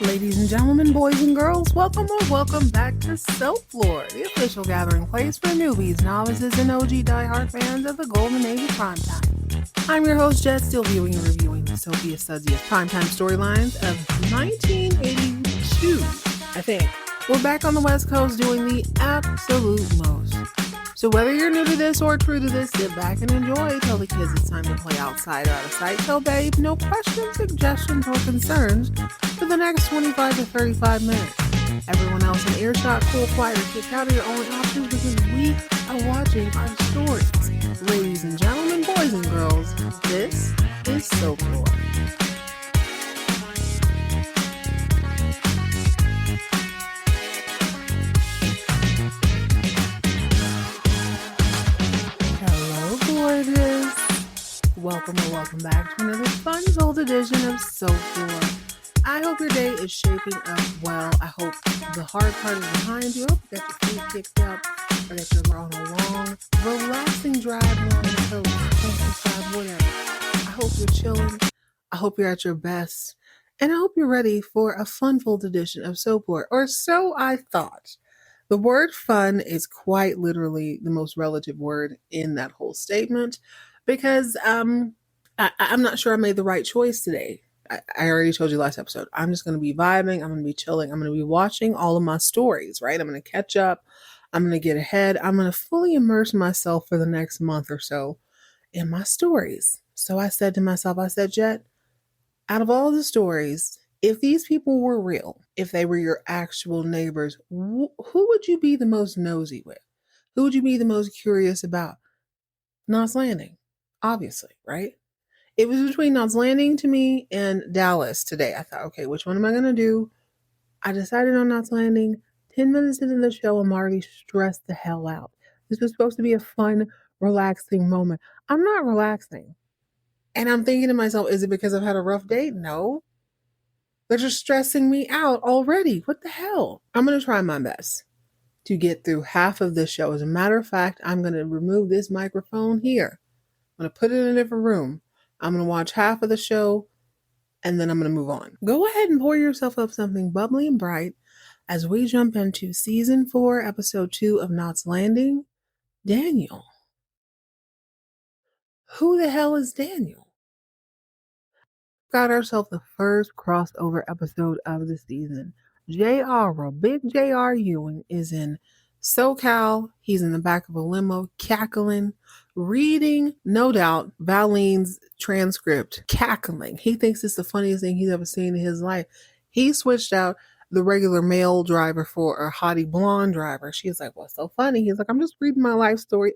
Ladies and gentlemen, boys and girls, welcome or welcome back to Soap Floor, the official gathering place for newbies, novices, and OG diehard fans of the Golden Age of Primetime. I'm your host, Jet, still viewing and reviewing the soapiest, sudsiest primetime storylines of 1982, I think. We're back on the West Coast doing the absolute most. So whether you're new to this or true to this, sit back and enjoy. Tell the kids it's time to play outside or out of sight. Tell babe no questions, suggestions, or concerns for the next 25 to 35 minutes. Everyone else in earshot, cool, quiet, or kick out of your own options because we are watching our stories. Ladies and gentlemen, boys and girls, this is Soap Floor. Welcome or welcome back to another fun-filled edition of Soap Floor. I hope your day is shaping up well. I hope the hard part is behind you. I hope you got your feet kicked up or that you're on a long, relaxing drive along the coast, whatever. I hope you're chilling. I hope you're at your best. And I hope you're ready for a fun-filled edition of Soap Floor, or so I thought. The word fun is quite literally the most relative word in that whole statement. Because I'm not sure I made the right choice today. I already told you last episode. I'm just going to be vibing. I'm going to be chilling. I'm going to be watching all of my stories, right? I'm going to catch up. I'm going to get ahead. I'm going to fully immerse myself for the next month or so in my stories. So I said to myself, Jet, out of all the stories, if these people were real, if they were your actual neighbors, who would you be the most nosy with? Who would you be the most curious about? Knots Landing. Obviously, right? It was between Knots Landing to me and Dallas today. I thought, okay, which one am I going to do? I decided on Knots Landing. 10 minutes into the show, I'm already stressed the hell out. This was supposed to be a fun, relaxing moment. I'm not relaxing. And I'm thinking to myself, is it because I've had a rough day? No. They're just stressing me out already. What the hell? I'm going to try my best to get through half of this show. As a matter of fact, I'm going to remove this microphone here. I'm going to put it in a different room. I'm going to watch half of the show and then I'm going to move on. Go ahead and pour yourself up something bubbly and bright as we jump into season 4, episode 2 of Knots Landing. Daniel. Who the hell is Daniel? Got ourselves the first crossover episode of the season. JR, big JR Ewing, is in SoCal. He's in the back of a limo, cackling, reading, no doubt, Valeen's transcript, cackling. He thinks it's the funniest thing he's ever seen in his life. He switched out the regular male driver for a hottie blonde driver. She's like, what's so funny? He's like, I'm just reading my life story.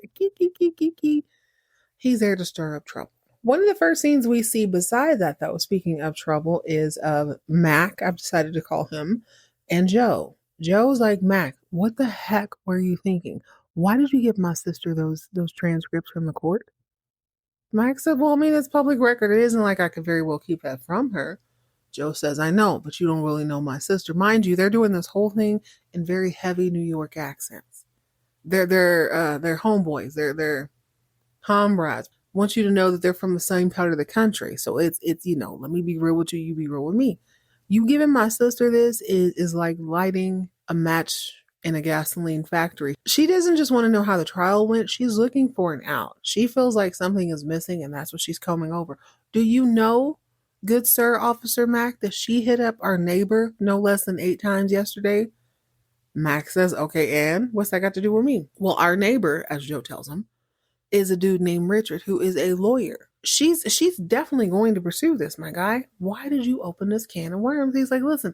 He's there to stir up trouble. One of the first scenes we see beside that, though, speaking of trouble, is of Mac, I've decided to call him, and Joe. Joe's like, Mac, what the heck were you thinking? Why did you give my sister those transcripts from the court? Mac said, well, I mean, it's public record. It isn't like I could very well keep that from her. Joe says, I know, but you don't really know my sister. Mind you, they're doing this whole thing in very heavy New York accents. They're homeboys. They're comrades. Want you to know that they're from the same part of the country. So it's let me be real with you, you be real with me. You giving my sister this is like lighting a match in a gasoline factory. She doesn't just want to know how the trial went. She's looking for an out. She feels like something is missing and that's what she's combing over. Do you know, good sir, Officer Mac, that she hit up our neighbor no less than 8 times yesterday? Mac says, okay, and what's that got to do with me? Well, our neighbor, as Joe tells him, is a dude named Richard who is a lawyer. She's definitely going to pursue this, my guy. Why did you open this can of worms? He's like, listen,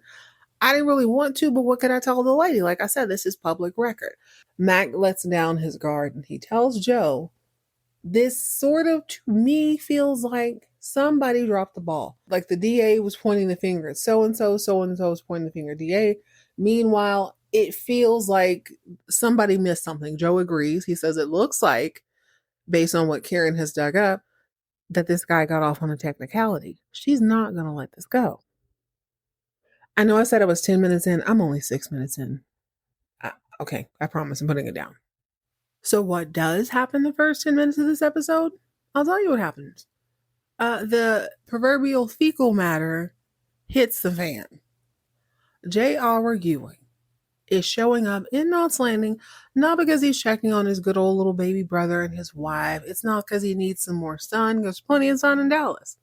I didn't really want to, but what could I tell the lady? Like I said, this is public record. Mac lets down his guard and he tells Joe, this sort of, to me, feels like somebody dropped the ball. Like the DA was pointing the finger at so-and-so is pointing the finger at DA. Meanwhile, it feels like somebody missed something. Joe agrees. He says it looks like, based on what Karen has dug up, that this guy got off on a technicality. She's not going to let this go. I know I said I was 10 minutes in. I'm only 6 minutes in. Okay, I promise I'm putting it down. So what does happen the first 10 minutes of this episode? I'll tell you what happens. The proverbial fecal matter hits the fan. J.R. Ewing is showing up in Knots Landing, not because he's checking on his good old little baby brother and his wife. It's not because he needs some more sun. There's plenty of sun in Dallas.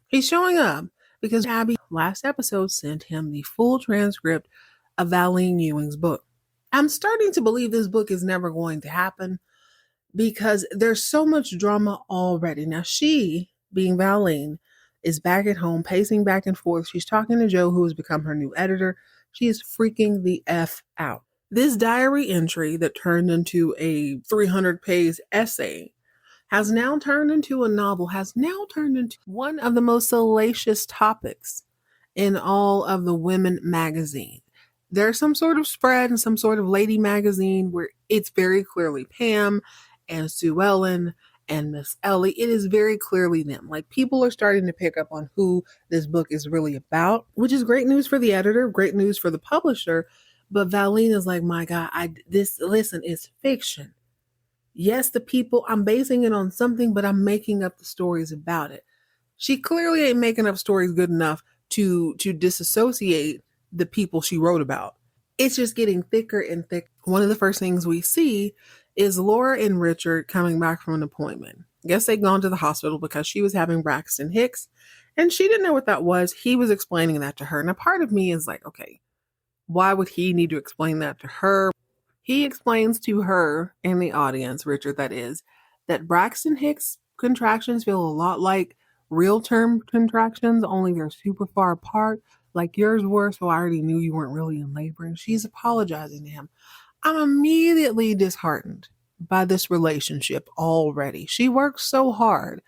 He's showing up because Abby last episode sent him the full transcript of Valine Ewing's book. I'm starting to believe this book is never going to happen because there's so much drama already. Now, she, being Valine, is back at home, pacing back and forth. She's talking to Joe, who has become her new editor. She is freaking the F out. This diary entry that turned into a 300-page essay has now turned into a novel, has now turned into one of the most salacious topics in all of the women magazine. There's some sort of spread in some sort of lady magazine where it's very clearly Pam and Sue Ellen and Miss Ellie. It is very clearly them. Like, people are starting to pick up on who this book is really about, which is great news for the editor, great news for the publisher. But Valine is like, my God, listen, it's fiction. Yes, the people, I'm basing it on something, but I'm making up the stories about it. She clearly ain't making up stories good enough to disassociate the people she wrote about. It's just getting thicker and thicker. One of the first things we see is Laura and Richard coming back from an appointment. I guess they'd gone to the hospital because she was having Braxton Hicks, and she didn't know what that was. He was explaining that to her. Now, part of me is like, okay, why would he need to explain that to her? He explains to her and the audience, Richard that is, that Braxton Hicks contractions feel a lot like real term contractions, only they're super far apart, like yours were, so I already knew you weren't really in labor. And she's apologizing to him. I'm immediately disheartened by this relationship already. She works so hard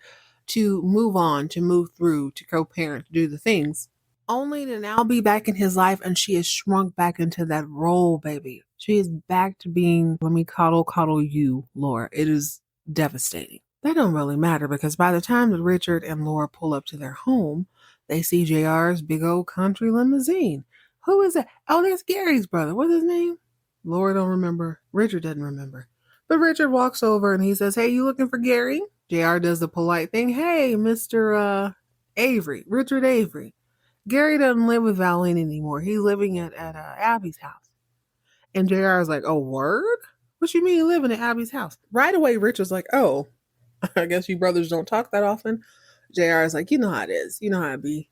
to move on, to move through, to co-parent, to do the things, only to now be back in his life, and she has shrunk back into that role, baby. She is back to being, let me coddle you, Laura. It is devastating. That don't really matter because by the time that Richard and Laura pull up to their home, they see JR's big old country limousine. Who is that? Oh, that's Gary's brother. What's his name? Laura don't remember. Richard doesn't remember. But Richard walks over and he says, hey, you looking for Gary? JR does the polite thing. Hey, Mr. Avery, Richard Avery. Gary doesn't live with Valine anymore. He's living at Abby's house. And JR is like, oh, word? What you mean you living at Abby's house? Right away, Richard's like, oh, I guess you brothers don't talk that often. JR is like, you know how it is. You know how it be.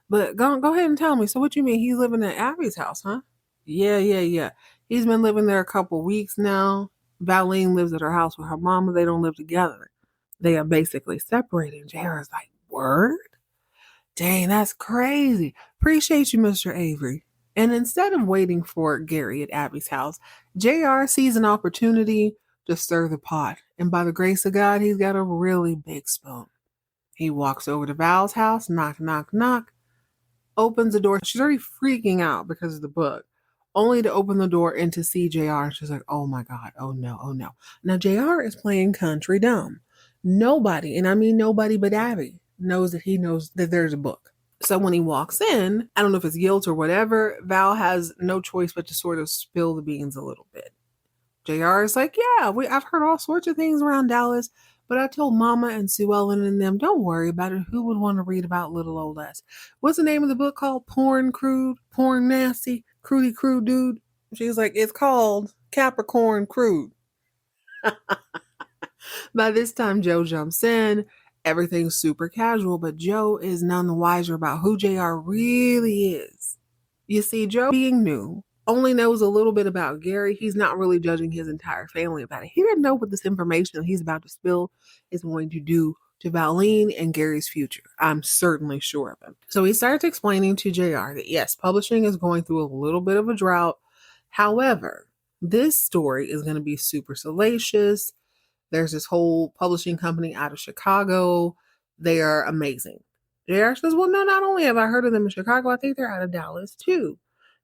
But go ahead and tell me. So what you mean he's living at Abby's house, huh? Yeah. He's been living there a couple weeks now. Valine lives at her house with her mama. They don't live together. They are basically separated. JR is like, word? Dang, that's crazy. Appreciate you, Mr. Avery. And instead of waiting for Gary at Abby's house, JR sees an opportunity to stir the pot. And by the grace of God, he's got a really big spoon. He walks over to Val's house, knock, opens the door. She's already freaking out because of the book, only to open the door and to see JR. She's like, oh my God, oh no. Now, JR is playing country dumb. Nobody, and I mean nobody but Abby, knows that there's a book. So when he walks in, I don't know if it's guilt or whatever, Val has no choice but to sort of spill the beans a little bit. JR is like, yeah, I've heard all sorts of things around Dallas, but I told Mama and Sue Ellen and them, don't worry about it. Who would want to read about little old us? What's the name of the book called? Porn Crude? Porn Nasty? Crudy Crude Dude? She's like, it's called Capricorn Crude. By this time, Joe jumps in. Everything's super casual, but Joe is none the wiser about who JR really is. You see, Joe, being new, only knows a little bit about Gary. He's not really judging his entire family about it. He didn't know what this information that he's about to spill is going to do to Valine and Gary's future. I'm certainly sure of it. So he starts explaining to JR that yes, publishing is going through a little bit of a drought. However, this story is going to be super salacious. There's this whole publishing company out of Chicago. They are amazing. JR says, well, no, not only have I heard of them in Chicago, I think they're out of Dallas too.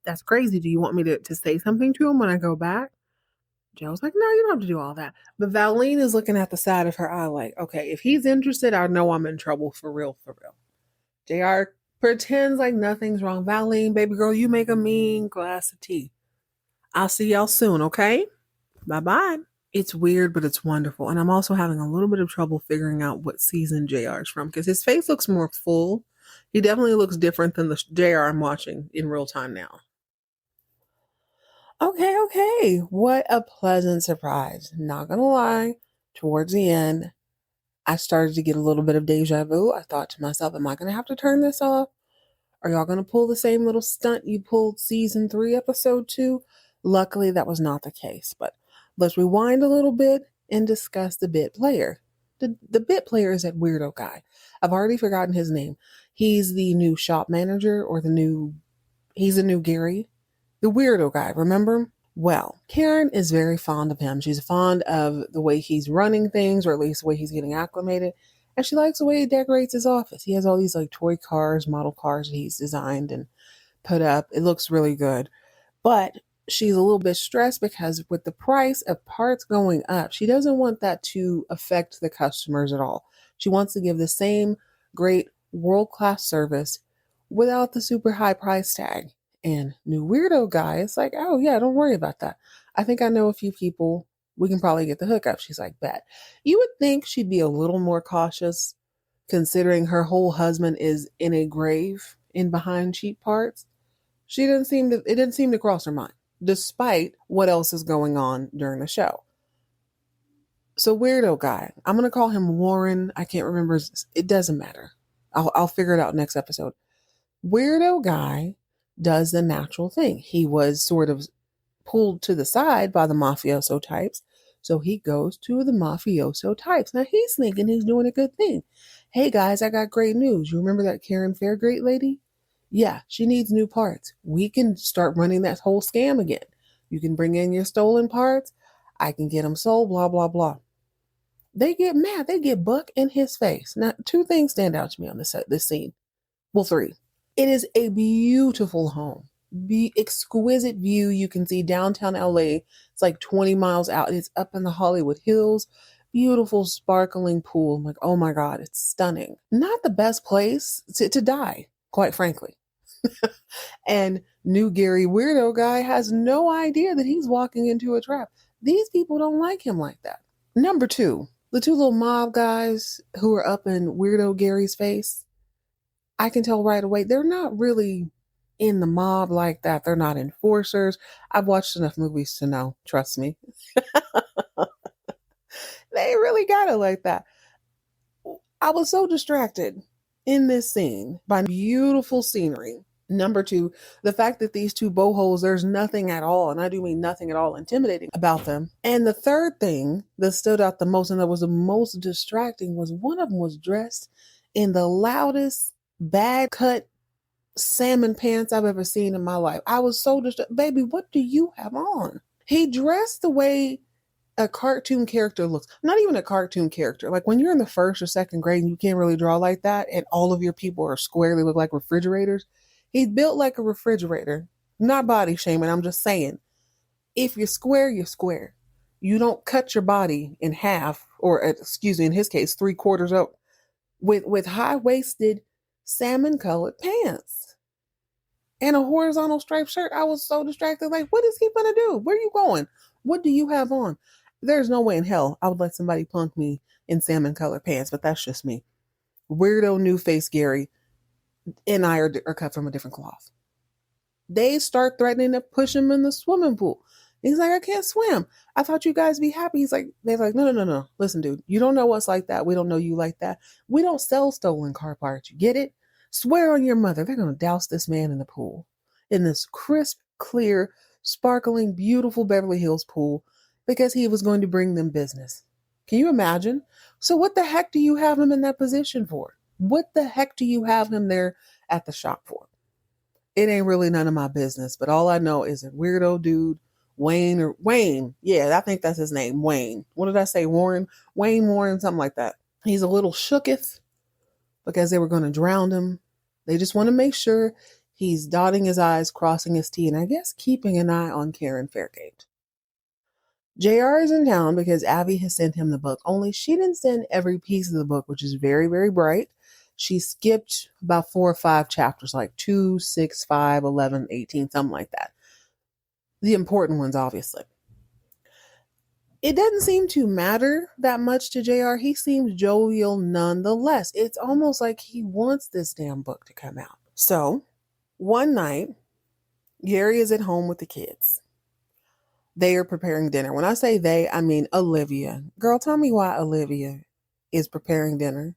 That's crazy. Do you want me to say something to him when I go back? Joe's like, no, you don't have to do all that. But Valine is looking at the side of her eye like, okay, if he's interested, I know I'm in trouble for real. JR pretends like nothing's wrong. Valine, baby girl, you make a mean glass of tea. I'll see y'all soon, okay? Bye-bye. It's weird, but it's wonderful. And I'm also having a little bit of trouble figuring out what season JR is from because his face looks more full. He definitely looks different than the JR I'm watching in real time now. Okay. What a pleasant surprise. Not gonna lie, towards the end, I started to get a little bit of deja vu. I thought to myself, am I gonna have to turn this off? Are y'all gonna pull the same little stunt you pulled season 3, episode 2? Luckily, that was not the case. But let's rewind a little bit and discuss the bit player. The bit player is that weirdo guy. I've already forgotten his name. He's the new shop manager or he's a new Gary. The weirdo guy, remember him? Well, Karen is very fond of him. She's fond of the way he's running things, or at least the way he's getting acclimated. And she likes the way he decorates his office. He has all these like toy cars, model cars that he's designed and put up. It looks really good. But she's a little bit stressed because with the price of parts going up, she doesn't want that to affect the customers at all. She wants to give the same great world class service without the super high price tag. And new weirdo guy is like, oh yeah, don't worry about that. I think I know a few people. We can probably get the hookup. She's like, bet. You would think she'd be a little more cautious considering her whole husband is in a grave in behind cheap parts. It didn't seem to cross her mind, despite what else is going on during the show. So weirdo guy, I'm gonna call him Warren. I can't remember. It doesn't matter. I'll figure it out next episode. Weirdo guy does the natural thing. He was sort of pulled to the side by the mafioso types. So he goes to the mafioso types. Now he's thinking he's doing a good thing. Hey guys, I got great news. You remember that Karen Fairgate lady? Yeah, she needs new parts. We can start running that whole scam again. You can bring in your stolen parts. I can get them sold, blah, blah, blah. They get mad. They get Buck in his face. Now, two things stand out to me on this scene. Well, three. It is a beautiful home. Exquisite view. You can see downtown LA. It's like 20 miles out. It's up in the Hollywood Hills. Beautiful, sparkling pool. I'm like, oh my God, it's stunning. Not the best place to die, quite frankly. And new Gary weirdo guy has no idea that he's walking into a trap. These people don't like him like that. Number two, the two little mob guys who are up in weirdo Gary's face. I can tell right away they're not really in the mob like that. They're not enforcers. I've watched enough movies to know, trust me. They really got it like that. I was so distracted in this scene by beautiful scenery. Number two, the fact that these two bohos, there's nothing at all, and I do mean nothing at all intimidating about them. And the third thing that stood out the most and that was the most distracting was one of them was dressed in the loudest, bad cut salmon pants I've ever seen in my life. I was so distracted. Baby, what do you have on? He dressed the way a cartoon character looks. Not even a cartoon character. Like when you're in the first or second grade and you can't really draw like that, and all of your people are square, they look like refrigerators. He's built like a refrigerator. Not body shaming, I'm just saying. If you're square, you're square. You don't cut your body in half, or excuse me, in his case, 3/4 up with high-waisted salmon-colored pants and a horizontal striped shirt. I was so distracted. Like, what is he gonna do? Where are you going? What do you have on? There's no way in hell I would let somebody punk me in salmon-colored pants, but that's just me. Weirdo new face Gary and I are cut from a different cloth. They start threatening to push him in the swimming pool. He's like, I can't swim. I thought you guys be happy. They're like, no. Listen, dude, you don't know us like that. We don't know you like that. We don't sell stolen car parts. You get it? Swear on your mother. They're going to douse this man in the pool. In this crisp, clear, sparkling, beautiful Beverly Hills pool because he was going to bring them business. Can you imagine? So what the heck do you have him in that position for? What the heck do you have him there at the shop for? It ain't really none of my business, but all I know is a weirdo dude, Wayne. Yeah, I think that's his name, Wayne. What did I say, Warren? Wayne Warren, something like that. He's a little shooketh because they were going to drown him. They just want to make sure he's dotting his I's, crossing his T, and I guess keeping an eye on Karen Fairgate. JR is in town because Abby has sent him the book, only she didn't send every piece of the book, which is very, very bright. She skipped about 4 or 5 chapters, like 2, 6, 5, 11, 18, something like that. The important ones, obviously. It doesn't seem to matter that much to JR. He seems jovial nonetheless. It's almost like he wants this damn book to come out. So, one night, Gary is at home with the kids. They are preparing dinner. When I say they, I mean Olivia. Girl, tell me why Olivia is preparing dinner.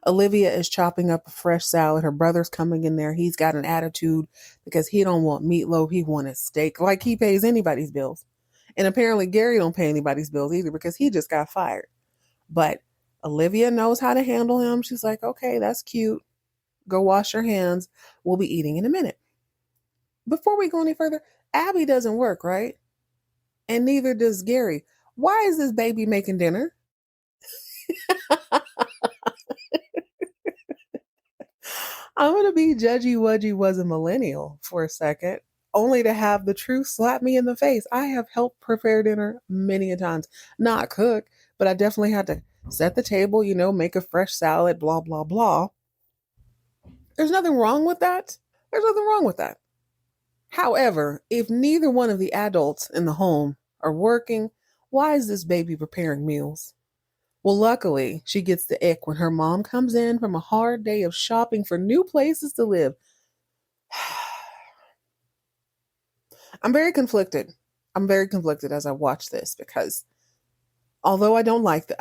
Olivia is chopping up a fresh salad. Her brother's coming in there. He's got an attitude because he don't want meatloaf. He wanted steak. Like he pays anybody's bills. And apparently Gary don't pay anybody's bills either because he just got fired. But Olivia knows how to handle him. She's like, okay, that's cute. Go wash your hands. We'll be eating in a minute. Before we go any further, Abby doesn't work, right? And neither does Gary. Why is this baby making dinner? I'm going to be judgy wudgy was a millennial for a second, only to have the truth slap me in the face. I have helped prepare dinner many a times. Not cook, but I definitely had to set the table, make a fresh salad, blah, blah, blah. There's nothing wrong with that. There's nothing wrong with that. However, if neither one of the adults in the home are working, why is this baby preparing meals? Well, luckily, she gets the ick when her mom comes in from a hard day of shopping for new places to live. I'm very conflicted. I'm very conflicted as I watch this because although I don't like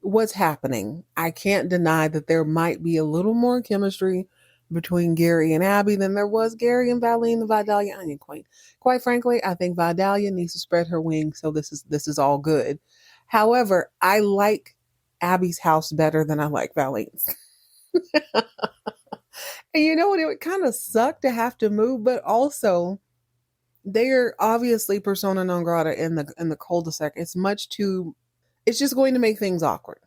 what's happening, I can't deny that there might be a little more chemistry between Gary and Abby than there was Gary and Valine, the Vidalia Onion Queen. Quite frankly, I think Vidalia needs to spread her wings, so this is all good. However, I like Abby's house better than I like Valine's. And you know what? It would kind of suck to have to move, but also they're obviously persona non grata in the cul-de-sac. It's just going to make things awkward.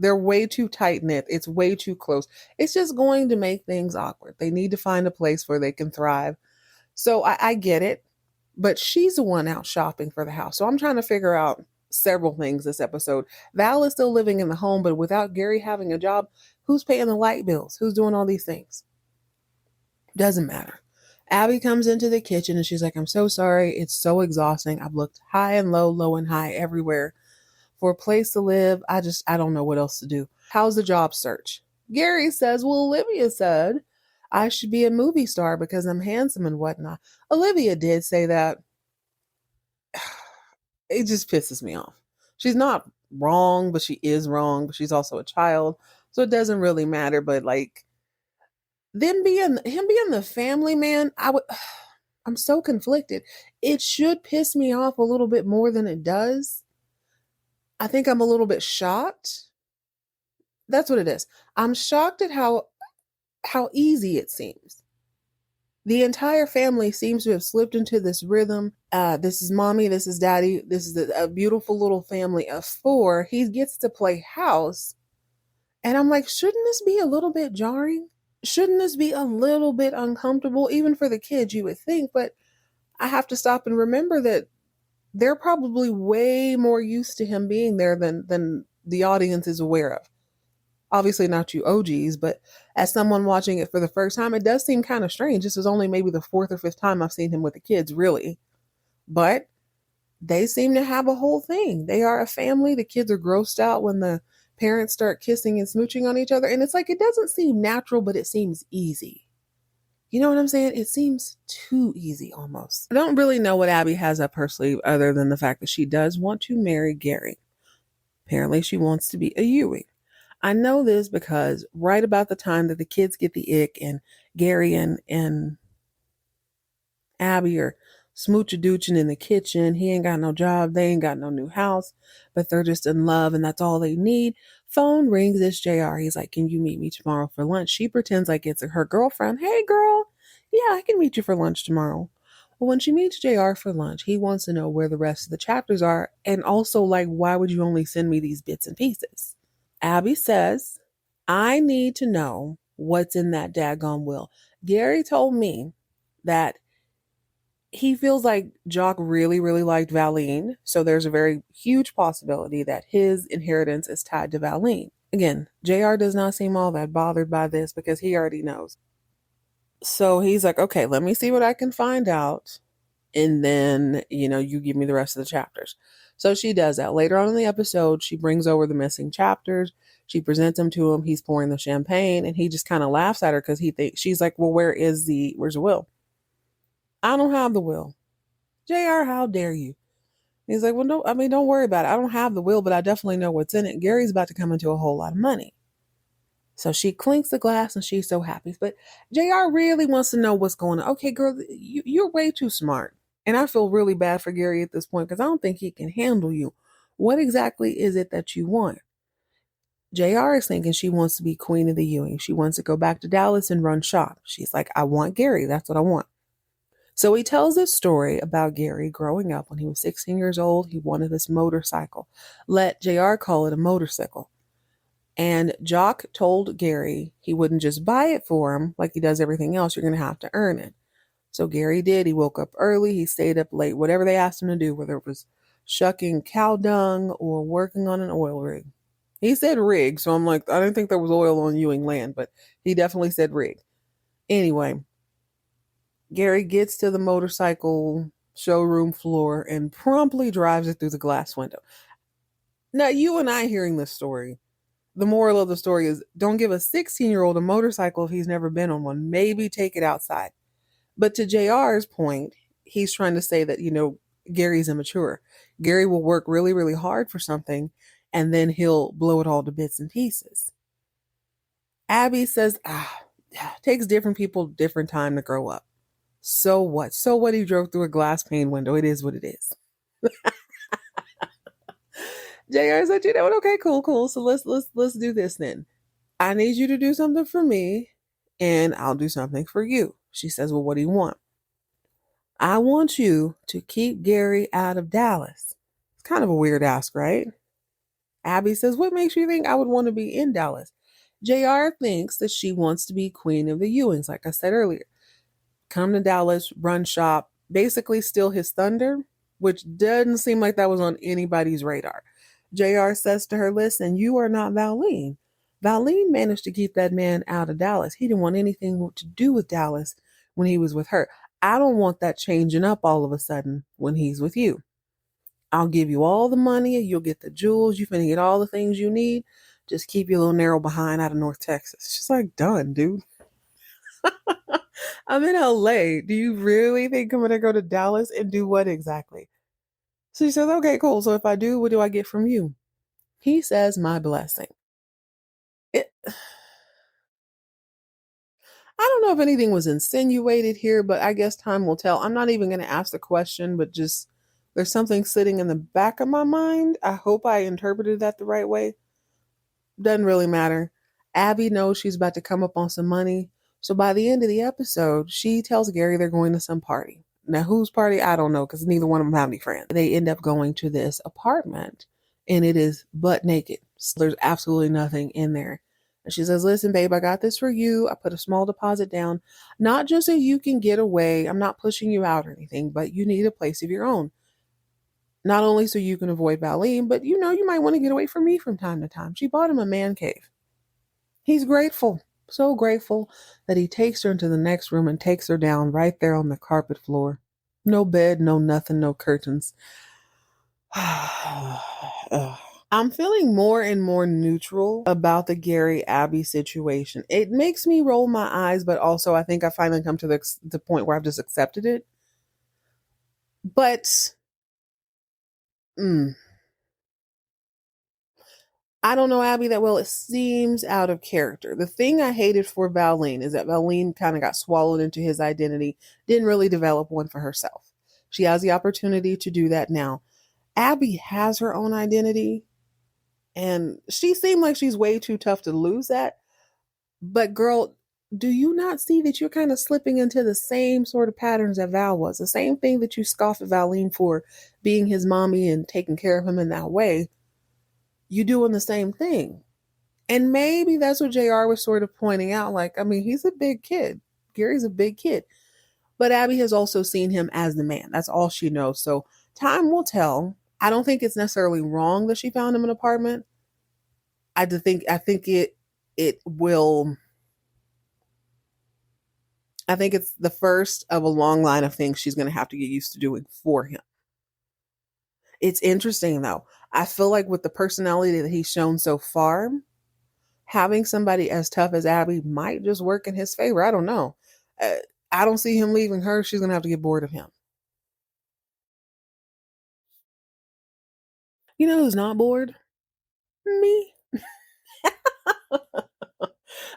They're way too tight knit. It's way too close. It's just going to make things awkward. They need to find a place where they can thrive. So I get it, but she's the one out shopping for the house. So I'm trying to figure out several things this episode. Val is still living in the home, but without Gary having a job, who's paying the light bills? Who's doing all these things? Doesn't matter. Abby comes into the kitchen and she's like, I'm so sorry. It's so exhausting. I've looked high and low, low and high everywhere for a place to live. I don't know what else to do. How's the job search? Gary says, well, Olivia said I should be a movie star because I'm handsome and whatnot. Olivia did say that. It just pisses me off. She's not wrong, but she is wrong, but she's also a child. So it doesn't really matter. But like him being the family man, I'm so conflicted. It should piss me off a little bit more than it does. I think I'm a little bit shocked. That's what it is. I'm shocked at how easy it seems. The entire family seems to have slipped into this rhythm. This is mommy, this is daddy, this is a beautiful little family of four. He gets to play house. And I'm like, shouldn't this be a little bit jarring? Shouldn't this be a little bit uncomfortable? Even for the kids, you would think. But I have to stop and remember that they're probably way more used to him being there than the audience is aware of. Obviously not you OGs, but as someone watching it for the first time, it does seem kind of strange. This is only maybe the fourth or fifth time I've seen him with the kids, really. But they seem to have a whole thing. They are a family. The kids are grossed out when the parents start kissing and smooching on each other. And it's like, it doesn't seem natural, but it seems easy. You know what I'm saying? It seems too easy almost. I don't really know what Abby has up her sleeve other than the fact that she does want to marry Gary. Apparently she wants to be a Ewing. I know this because right about the time that the kids get the ick and Gary and Abby are smooch-a-doochin' in the kitchen. He ain't got no job. They ain't got no new house, but they're just in love and that's all they need. Phone rings. It's JR. He's like, can you meet me tomorrow for lunch? She pretends like it's her girlfriend. Hey, girl. Yeah, I can meet you for lunch tomorrow. Well, when she meets JR for lunch, he wants to know where the rest of the chapters are. And also, like, why would you only send me these bits and pieces? Abby says, I need to know what's in that daggone will. Gary told me that he feels like Jock really, really liked Valine. So there's a very huge possibility that his inheritance is tied to Valine. Again, JR does not seem all that bothered by this because he already knows. So he's like, okay, let me see what I can find out. And then, you give me the rest of the chapters. So she does that. Later on in the episode, she brings over the missing chapters. She presents them to him. He's pouring the champagne and he just kind of laughs at her because he thinks she's like, well, where's the will? I don't have the will. JR, how dare you? He's like, well, no, I mean, don't worry about it. I don't have the will, but I definitely know what's in it. Gary's about to come into a whole lot of money. So she clinks the glass and she's so happy. But JR really wants to know what's going on. Okay, girl, you're way too smart. And I feel really bad for Gary at this point because I don't think he can handle you. What exactly is it that you want? JR is thinking she wants to be queen of the Ewing. She wants to go back to Dallas and run shop. She's like, I want Gary. That's what I want. So he tells this story about Gary growing up when he was 16 years old. He wanted this motorcycle. Let JR call it a motorcycle. And Jock told Gary he wouldn't just buy it for him like he does everything else. You're going to have to earn it. So Gary did. He woke up early. He stayed up late, whatever they asked him to do, whether it was shucking cow dung or working on an oil rig. He said rig. So I'm like, I didn't think there was oil on Ewing land, but he definitely said rig. Anyway, Gary gets to the motorcycle showroom floor and promptly drives it through the glass window. Now, you and I hearing this story, the moral of the story is don't give a 16-year-old a motorcycle if he's never been on one. Maybe take it outside. But to JR's point, he's trying to say that, Gary's immature. Gary will work really, really hard for something and then he'll blow it all to bits and pieces. Abby says, it takes different people different time to grow up. So what? So what? He drove through a glass pane window. It is what it is. JR said, you know what? Okay, cool. So let's do this then. I need you to do something for me, and I'll do something for you. She says, well, what do you want? I want you to keep Gary out of Dallas. It's kind of a weird ask, right? Abby says, what makes you think I would want to be in Dallas? JR thinks that she wants to be queen of the Ewings, like I said earlier. Come to Dallas, run shop, basically steal his thunder, which doesn't seem like that was on anybody's radar. JR says to her, listen, you are not Valine. Valine managed to keep that man out of Dallas. He didn't want anything to do with Dallas when he was with her. I don't want that changing up all of a sudden when he's with you. I'll give you all the money. You'll get the jewels. You're finna get all the things you need. Just keep your little narrow behind out of North Texas. She's like, done, dude. I'm in LA. Do you really think I'm going to go to Dallas and do what exactly? So she says, okay, cool. So if I do, what do I get from you? He says, my blessing. It, I don't know if anything was insinuated here, but I guess time will tell. I'm not even going to ask the question, but just there's something sitting in the back of my mind. I hope I interpreted that the right way. Doesn't really matter. Abby knows she's about to come up on some money. So by the end of the episode, she tells Gary they're going to some party. Now, whose party? I don't know because neither one of them have any friends. They end up going to this apartment and it is butt naked. So there's absolutely nothing in there. And she says, listen, babe, I got this for you. I put a small deposit down, not just so you can get away. I'm not pushing you out or anything, but you need a place of your own. Not only so you can avoid Valine, but you might want to get away from me from time to time. She bought him a man cave. He's grateful, so grateful that he takes her into the next room and takes her down right there on the carpet floor. No bed, no nothing, no curtains. I'm feeling more and more neutral about the Gary Abby situation. It makes me roll my eyes, but also I think I finally come to the point where I've just accepted it. But I don't know Abby that well. It seems out of character. The thing I hated for Valine is that Valine kind of got swallowed into his identity, didn't really develop one for herself. She has the opportunity to do that now. Abby has her own identity, and she seemed like she's way too tough to lose that. But girl, do you not see that you're kind of slipping into the same sort of patterns that Val was? The same thing that you scoffed at Valine for being his mommy and taking care of him in that way. You doing the same thing. And maybe that's what JR was sort of pointing out. Like, I mean, he's a big kid. Gary's a big kid. But Abby has also seen him as the man. That's all she knows. So time will tell. I don't think it's necessarily wrong that she found him an apartment. I think it will. I think it's the first of a long line of things she's going to have to get used to doing for him. It's interesting though. I feel like with the personality that he's shown so far, having somebody as tough as Abby might just work in his favor. I don't know. I don't see him leaving her. She's going to have to get bored of him. You know who's not bored? Me.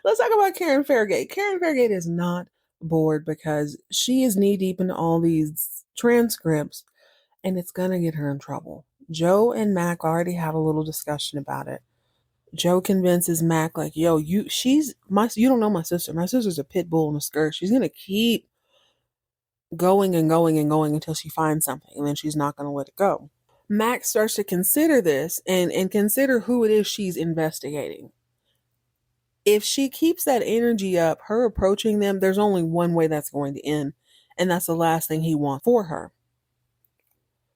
Let's talk about Karen Fairgate. Karen Fairgate is not bored because she is knee deep in all these transcripts and it's gonna get her in trouble. Joe and Mac already had a little discussion about it. Joe convinces Mac, like, yo, you don't know my sister. My sister's a pit bull in a skirt. She's gonna keep going and going and going until she finds something, and then she's not gonna let it go. Mac starts to consider this and consider who it is she's investigating. If she keeps that energy up, her approaching them, there's only one way that's going to end, and that's the last thing he wants for her.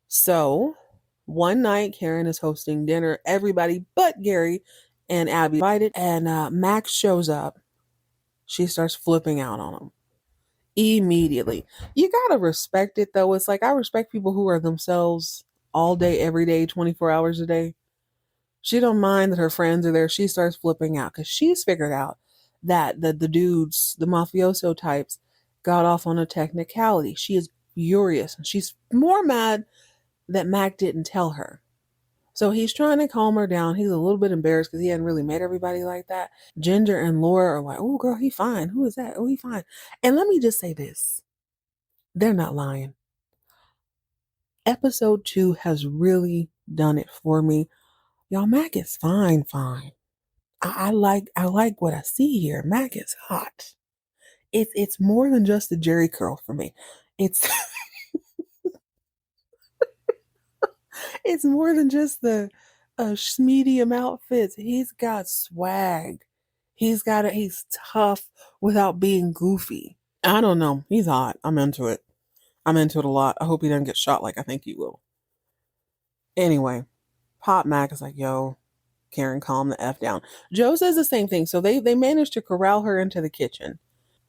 So, one night, Karen is hosting dinner. Everybody but Gary and Abby invited, and Max shows up. She starts flipping out on him immediately. You gotta respect it, though. It's like I respect people who are themselves all day, every day, 24 hours a day. She don't mind that her friends are there. She starts flipping out because she's figured out that the dudes, the mafioso types, got off on a technicality. She is furious. She's more mad that Mac didn't tell her. So he's trying to calm her down. He's a little bit embarrassed because he hadn't really met everybody like that. Ginger and Laura are like, oh, girl, he fine. Who is that? Oh, he fine. And let me just say this. They're not lying. Episode 2 has really done it for me. Y'all, Mac is fine, fine. I like what I see here. Mac is hot. It's more than just the Jerry curl for me. It's it's more than just the medium outfits. He's got swag. He's tough without being goofy. I don't know. He's hot. I'm into it. I'm into it a lot. I hope he doesn't get shot like I think he will. Anyway, Pop Mac is like, yo, Karen, calm the F down. Joe says the same thing. So they managed to corral her into the kitchen.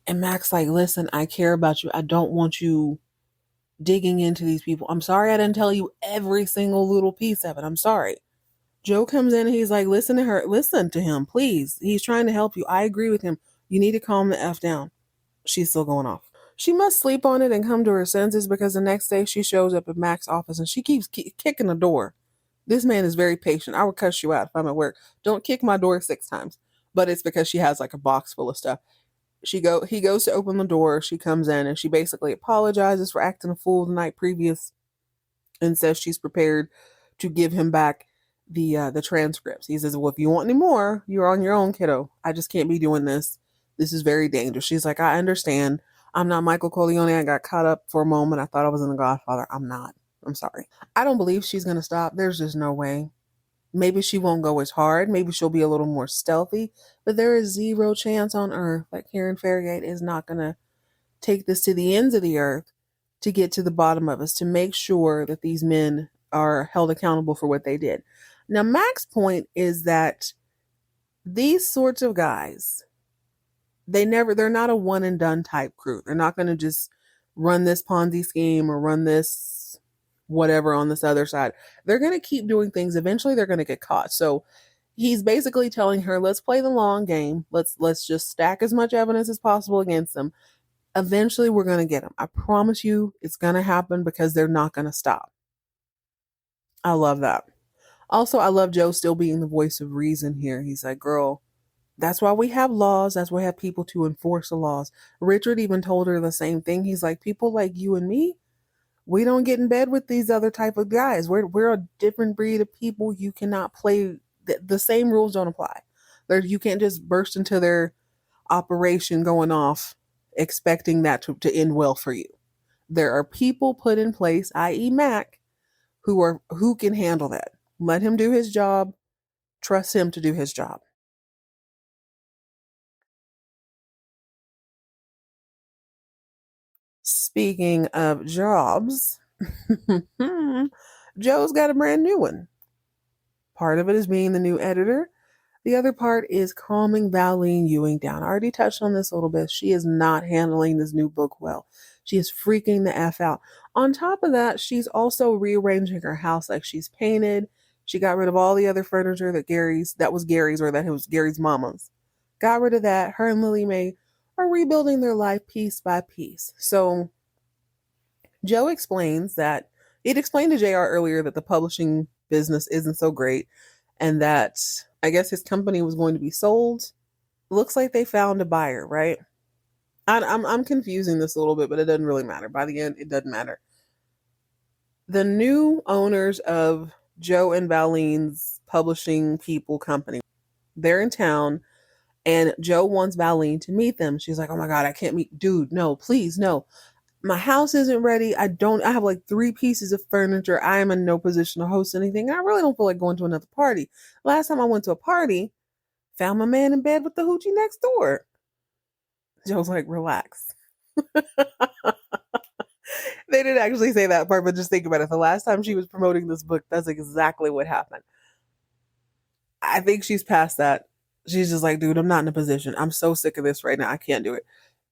And Mac's like, listen, I care about you. I don't want you digging into these people. I'm sorry I didn't tell you every single little piece of it. I'm sorry. Joe comes in and he's like, listen to her. Listen to him, please. He's trying to help you. I agree with him. You need to calm the F down. She's still going off. She must sleep on it and come to her senses because the next day she shows up at Mac's office and she keeps kicking the door. This man is very patient. I would cuss you out if I'm at work. Don't kick my door 6 times. But it's because she has like a box full of stuff. He goes to open the door. She comes in and she basically apologizes for acting a fool the night previous and says she's prepared to give him back the transcripts. He says, well, if you want any more, you're on your own, kiddo. I just can't be doing this. This is very dangerous. She's like, I understand. I'm not Michael Corleone. I got caught up for a moment. I thought I was in The Godfather. I'm not. I'm sorry. I don't believe she's going to stop. There's just no way. Maybe she won't go as hard. Maybe she'll be a little more stealthy. But there is zero chance on earth that Karen Fairgate is not going to take this to the ends of the earth to get to the bottom of us, to make sure that these men are held accountable for what they did. Now, Mac's point is that these sorts of guys, they're not a one and done type crew. They're not going to just run this Ponzi scheme or run this whatever on this other side. They're going to keep doing things. Eventually they're going to get caught. So he's basically telling her, let's play the long game. Let's just stack as much evidence as possible against them. Eventually we're going to get them. I promise you it's going to happen because they're not going to stop. I love that. Also, I love Joe still being the voice of reason here. He's like, girl, that's why we have laws. That's why we have people to enforce the laws. Richard even told her the same thing. He's like, people like you and me, we don't get in bed with these other type of guys. We're a different breed of people. You cannot play. The same rules don't apply. You can't just burst into their operation going off expecting that to end well for you. There are people put in place, i.e. Mac, who can handle that. Let him do his job. Trust him to do his job. Speaking of jobs, Joe's got a brand new one. Part of it is being the new editor. The other part is calming Valine Ewing down. I already touched on this a little bit. She is not handling this new book well. She is freaking the F out. On top of that, she's also rearranging her house like she's painted. She got rid of all the other furniture that was Gary's or that was Gary's mama's. Got rid of that. Her and Lily Mae are rebuilding their life piece by piece. So Joe explains that it explained to JR earlier that the publishing business isn't so great, and that I guess his company was going to be sold. Looks like they found a buyer, right? I'm confusing this a little bit, but it doesn't really matter. By the end, it doesn't matter. The new owners of Joe and Valeen's publishing people company, they're in town, and Joe wants Valeen to meet them. She's like, "Oh my god, I can't meet, dude. No, please, no. My house isn't ready. I have like 3 pieces of furniture. I am in no position to host anything. I really don't feel like going to another party. Last time I went to a party, found my man in bed with the hoochie next door." Joe's like, "Relax." They didn't actually say that part, but just think about it. The last time she was promoting this book, that's exactly what happened. I think she's past that. She's just like, "Dude, I'm not in a position. I'm so sick of this right now. I can't do it.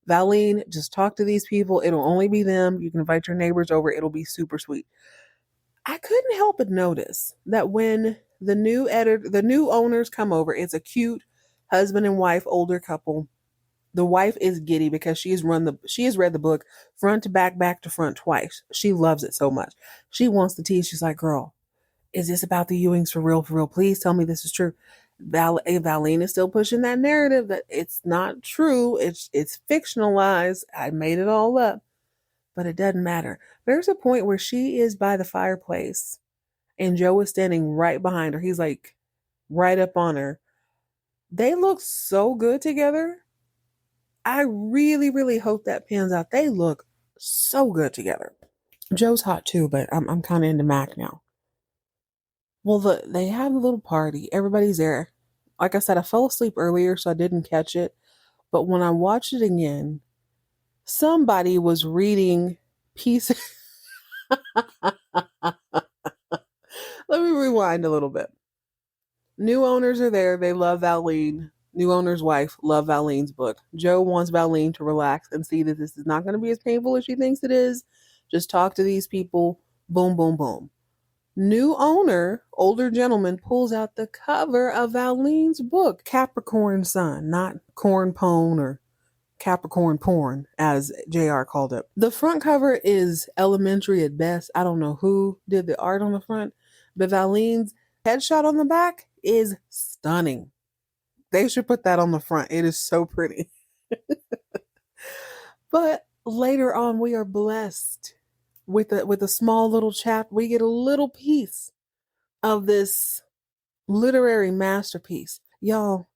Valeen, just talk to these people. It'll only be them. You can invite your neighbors over. It'll be super sweet." I couldn't help but notice that when the new owners come over, it's a cute husband and wife, older couple. The wife is giddy because she has read the book front to back, back to front twice. She loves it so much. She wants the tea. She's like, "Girl, is this about the Ewings for real? For real? Please tell me this is true." Valine is still pushing that narrative that it's not true. It's fictionalized. I made it all up, but it doesn't matter. There's a point where she is by the fireplace and Joe is standing right behind her. He's like right up on her. They look so good together. I really, really hope that pans out. They look so good together. Joe's hot too, but I'm kind of into Mac now. Well, they have a little party. Everybody's there. Like I said, I fell asleep earlier, so I didn't catch it. But when I watched it again, somebody was reading pieces. Let me rewind a little bit. New owners are there. They love Valine. New owner's wife love Valine's book. Joe wants Valine to relax and see that this is not going to be as painful as she thinks it is. Just talk to these people. Boom, boom, boom. New owner, older gentleman, pulls out the cover of Valine's book, Capricorn Sun, not Cornpone or Capricorn porn, as JR called it. The front cover is elementary at best. I don't know who did the art on the front, but Valine's headshot on the back is stunning. They should put that on the front. It is so pretty. But later on, we are blessed with a small little chap. We get a little piece of this literary masterpiece. Y'all,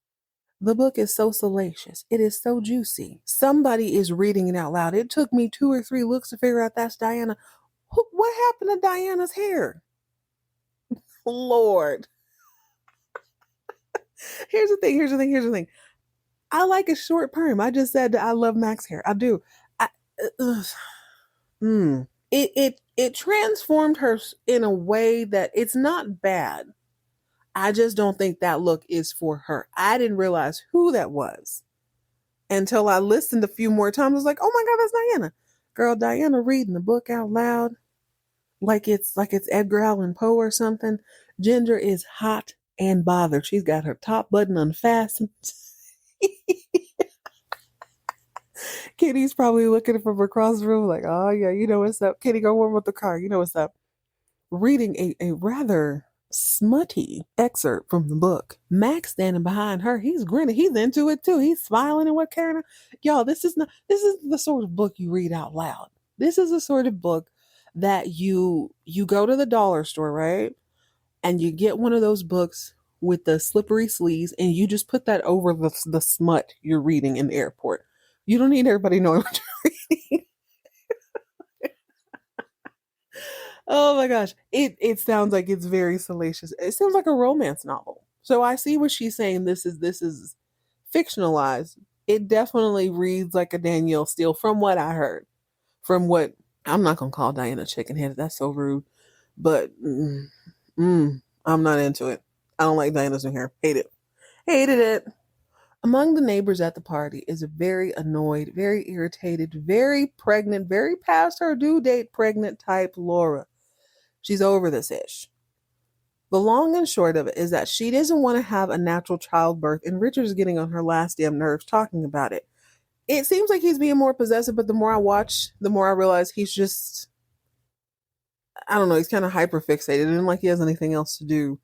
the book is so salacious. It is so juicy. Somebody is reading it out loud. It took me 2 or 3 looks to figure out that's Diana. What happened to Diana's hair? Lord. Here's the thing. I like a short perm. I just said that I love Mac's hair. I do. It transformed her in a way that it's not bad. I just don't think that look is for her. I didn't realize who that was until I listened a few more times. I was like, "Oh my god, that's Diana." Girl, Diana reading the book out loud like it's Edgar Allan Poe or something. Ginger is hot and bothered. She's got her top button unfastened. Kitty's probably looking from across the room like, "Oh yeah, you know what's up. Kitty, go warm up the car. You know what's up." Reading a rather smutty excerpt from the book. Max standing behind her. He's grinning. He's into it too. He's smiling and what Karen. Y'all, this is the sort of book you read out loud. This is the sort of book that you go to the dollar store, right? And you get one of those books with the slippery sleeves and you just put that over the smut you're reading in the airport. You don't need everybody knowing what you're reading. Oh my gosh. It sounds like it's very salacious. It sounds like a romance novel. So I see what she's saying. This is fictionalized. It definitely reads like a Danielle Steele from what I heard. From what I'm not gonna call Diana chicken headed. That's so rude. But I'm not into it. I don't like Diana's new hair. Hate it. Hated it. Among the neighbors at the party is a very annoyed, very irritated, very pregnant, very past her due date pregnant type Laura. She's over this ish. The long and short of it is that she doesn't want to have a natural childbirth, and Richard is getting on her last damn nerves talking about it. It seems like he's being more possessive, but the more I watch, the more I realize he's just. I don't know, he's kind of hyper fixated and like he has anything else to do.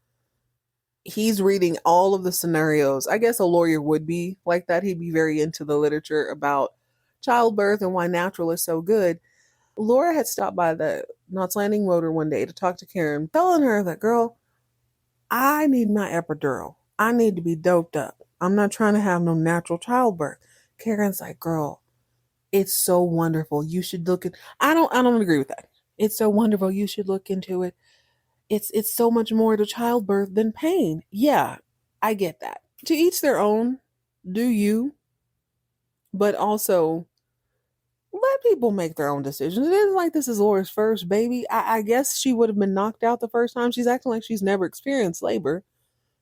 He's reading all of the scenarios. I guess a lawyer would be like that. He'd be very into the literature about childbirth and why natural is so good. Laura had stopped by the Knots Landing Motor one day to talk to Karen, telling her that, girl, I need my epidural. I need to be doped up. I'm not trying to have no natural childbirth. Karen's like, girl, it's so wonderful. You should look at I don't agree with that. It's so wonderful. You should look into it. It's so much more to childbirth than pain. Yeah, I get that. To each their own. Do you? But also let people make their own decisions. It isn't like this is Laura's first baby. I guess she would have been knocked out the first time. She's acting like she's never experienced labor.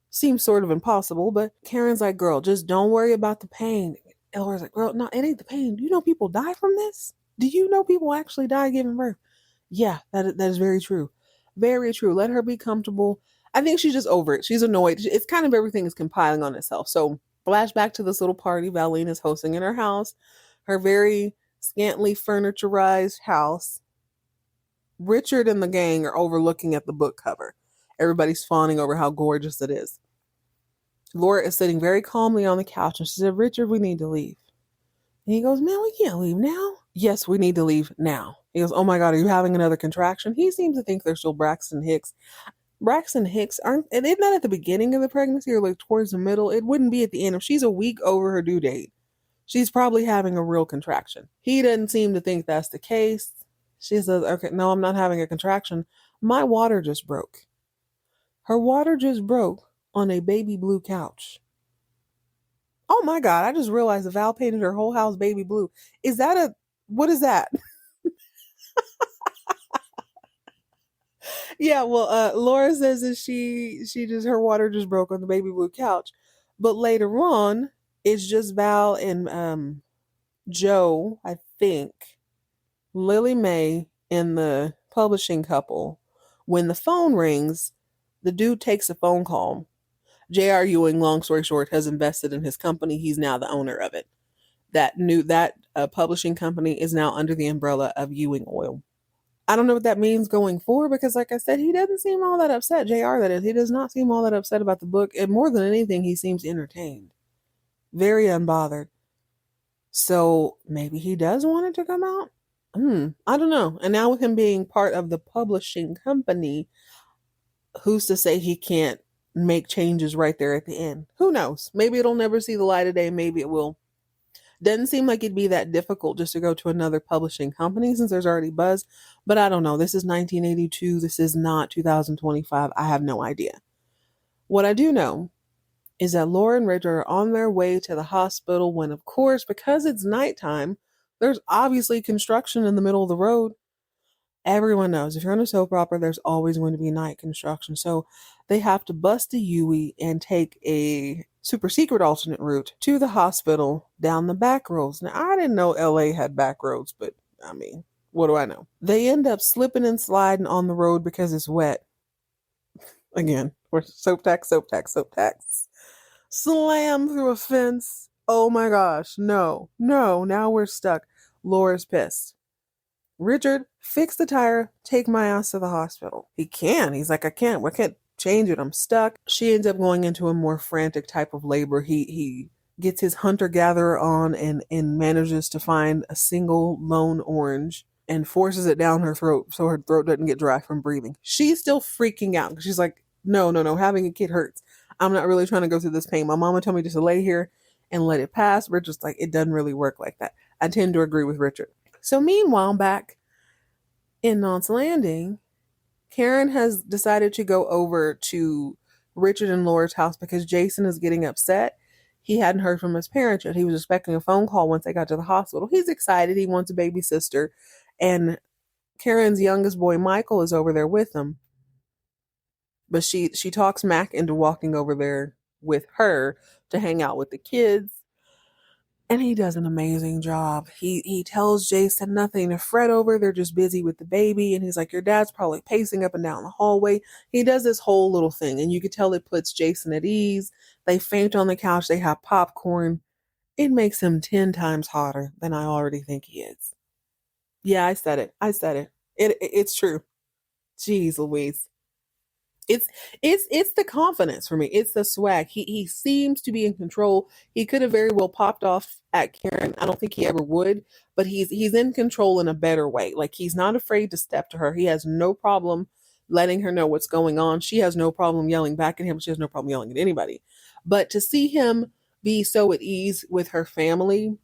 Seems sort of impossible, but Karen's like, girl, just don't worry about the pain. And Laura's like, girl, no, it ain't the pain. Do you know people die from this? Do you know people actually die giving birth? Yeah, that is very true. Very true. Let her be comfortable. I think she's just over it. She's annoyed. It's kind of everything is compiling on itself. So, flashback to this little party Valine is hosting in her house, her very scantily furniturized house. Richard and the gang are overlooking at the book cover. Everybody's fawning over how gorgeous it is. Laura is sitting very calmly on the couch and she said, Richard, we need to leave. And he goes, man, we can't leave now. Yes, we need to leave now. He goes, oh my God, are you having another contraction? He seems to think they're still Braxton Hicks. Braxton Hicks aren't, and it's not at the beginning of the pregnancy or like towards the middle. It wouldn't be at the end. If she's a week over her due date, she's probably having a real contraction. He doesn't seem to think that's the case. She says, okay, no, I'm not having a contraction. My water just broke. Her water just broke on a baby blue couch. Oh my God, I just realized that Val painted her whole house baby blue. Is that what is that? Yeah, well, Laura says that she just her water just broke on the baby blue couch. But later on, it's just Val and Joe, I think, Lily Mae and the publishing couple. When the phone rings, the dude takes a phone call. J.R. Ewing, long story short, has invested in his company. He's now the owner of it. That publishing company is now under the umbrella of Ewing Oil. I don't know what that means going forward because, like I said, he doesn't seem all that upset. J.R. That is, he does not seem all that upset about the book, and more than anything, he seems entertained, very unbothered. So maybe he does want it to come out. I don't know. And now with him being part of the publishing company, who's to say he can't make changes right there at the end? Who knows? Maybe it'll never see the light of day. Maybe it will. Doesn't seem like it'd be that difficult just to go to another publishing company since there's already buzz. But I don't know. This is 1982. This is not 2025. I have no idea. What I do know is that Laura and Richard are on their way to the hospital when, of course, because it's nighttime, there's obviously construction in the middle of the road. Everyone knows if you're on a soap opera, there's always going to be night construction. So they have to bust a Yui and take a super secret alternate route to the hospital down the back roads. Now, I didn't know LA had back roads, but I mean, what do I know? They end up slipping and sliding on the road because it's wet. Again, we're soap tax, soap tax, soap tax. Slam through a fence. Oh my gosh, no, now we're stuck. Laura's pissed. Richard, fix the tire, take my ass to the hospital. He can. He's like, I can't change it. I'm stuck. She ends up going into a more frantic type of labor. He gets his hunter-gatherer on and manages to find a single lone orange and forces it down her throat so her throat doesn't get dry from breathing. She's still freaking out. She's like, no, having a kid hurts. I'm not really trying to go through this pain. My mama told me just to lay here and let it pass. Richard's like, it doesn't really work like that. I tend to agree with Richard. So meanwhile, back in Knots Landing, Karen has decided to go over to Richard and Laura's house because Jason is getting upset. He hadn't heard from his parents yet. He was expecting a phone call once they got to the hospital. He's excited. He wants a baby sister. And Karen's youngest boy, Michael, is over there with him. But she talks Mac into walking over there with her to hang out with the kids. And he does an amazing job. He tells Jason nothing to fret over. They're just busy with the baby. And he's like, your dad's probably pacing up and down the hallway. He does this whole little thing. And you can tell it puts Jason at ease. They faint on the couch. They have popcorn. It makes him 10 times hotter than I already think he is. Yeah, I said it. It's true. Jeez Louise. It's the confidence for me. It's the swag. He seems to be in control. He could have very well popped off at Karen. I don't think he ever would, but he's in control in a better way. Like he's not afraid to step to her. He has no problem letting her know what's going on. She has no problem yelling back at him. She has no problem yelling at anybody. But to see him be so at ease with her family,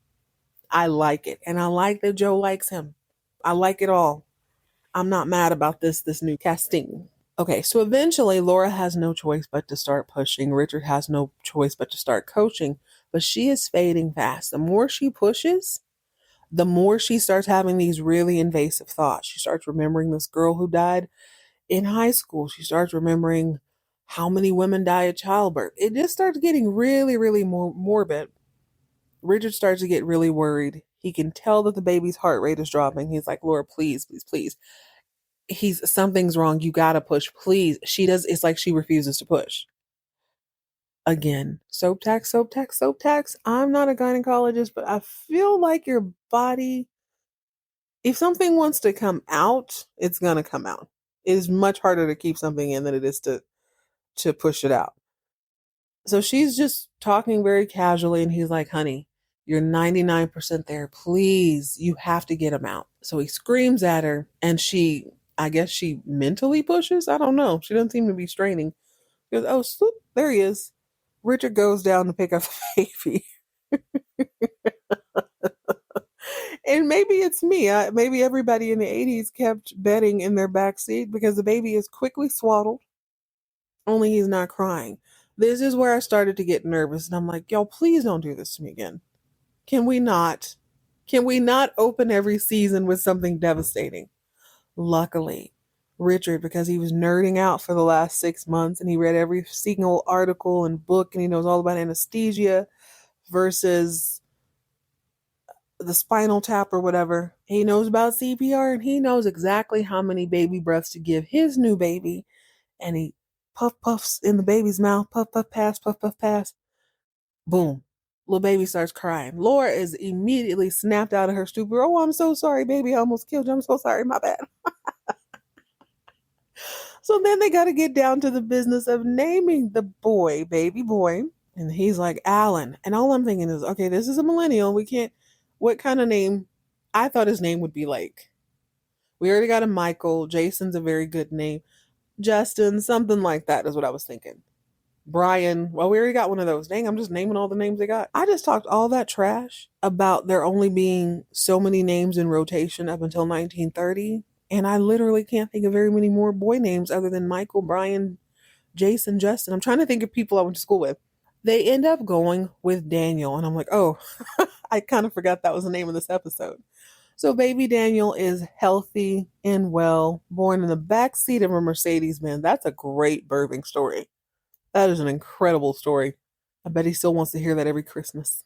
I like it. And I like that Joe likes him. I like it all. I'm not mad about this new casting. Okay, so eventually Laura has no choice but to start pushing. Richard has no choice but to start coaching, but she is fading fast. The more she pushes, the more she starts having these really invasive thoughts. She starts remembering this girl who died in high school. She starts remembering how many women die at childbirth. It just starts getting really, really more morbid. Richard starts to get really worried. He can tell that the baby's heart rate is dropping. He's like, Laura, please, please, please. Something's wrong. You gotta push, please. It's like she refuses to push. Again, soap tax, soap tax, soap tax. I'm not a gynecologist, but I feel like your body, if something wants to come out, it's gonna come out. It is much harder to keep something in than it is to push it out. So she's just talking very casually, and he's like, honey, you're 99% there. Please, you have to get him out. So he screams at her, and I guess she mentally pushes. I don't know. She doesn't seem to be straining. She goes, oh, swoop, there he is. Richard goes down to pick up the baby. And maybe it's me. Maybe everybody in the 80s kept betting in their backseat because the baby is quickly swaddled. Only he's not crying. This is where I started to get nervous. And I'm like, y'all, please don't do this to me again. Can we not? Can we not open every season with something devastating? Luckily, Richard, because he was nerding out for the last 6 months and he read every single article and book and he knows all about anesthesia versus the spinal tap or whatever. He knows about CPR and he knows exactly how many baby breaths to give his new baby. And he puffs in the baby's mouth, puff, puff, pass. Boom. Little baby starts crying. Laura is immediately snapped out of her stupor. Oh, I'm so sorry, baby. I almost killed you. I'm so sorry. My bad. So then they got to get down to the business of naming the boy, baby boy. And he's like, Alan. And all I'm thinking is, okay, this is a millennial. What kind of name? I thought his name would be like, we already got a Michael. Jason's a very good name. Justin, something like that is what I was thinking. Brian, well, we already got one of those. Dang, I'm just naming all the names they got. I just talked all that trash about there only being so many names in rotation up until 1930. And I literally can't think of very many more boy names other than Michael, Brian, Jason, Justin. I'm trying to think of people I went to school with. They end up going with Daniel. And I'm like, oh, I kind of forgot that was the name of this episode. So baby Daniel is healthy and well, born in the backseat of a Mercedes Benz. That's a great birthing story. That is an incredible story. I bet he still wants to hear that every Christmas.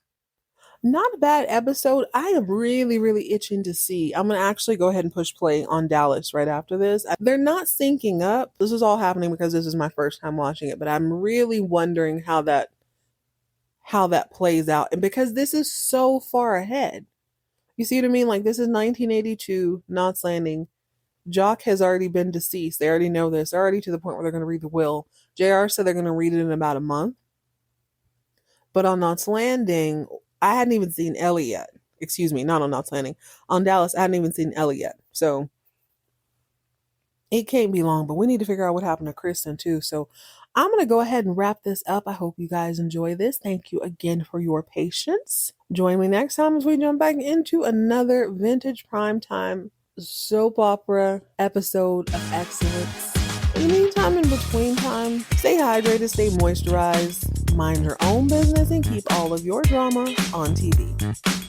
Not a bad episode. I am really, really itching to see. I'm going to actually go ahead and push play on Dallas right after this. They're not syncing up. This is all happening because this is my first time watching it, but I'm really wondering how that plays out. And because this is so far ahead. You see what I mean? Like this is 1982, Knots Landing. Jock has already been deceased. They already know this. They're already to the point where they're going to read the will. JR said they're going to read it in about a month. But on Knots Landing, I hadn't even seen Ellie yet. Excuse me, not on Knots Landing. On Dallas, I hadn't even seen Ellie yet. So it can't be long, but we need to figure out what happened to Kristen too. So I'm going to go ahead and wrap this up. I hope you guys enjoy this. Thank you again for your patience. Join me next time as we jump back into another vintage primetime soap opera episode of excellence. In the meantime, in between time, stay hydrated, stay moisturized, mind your own business, and keep all of your drama on TV.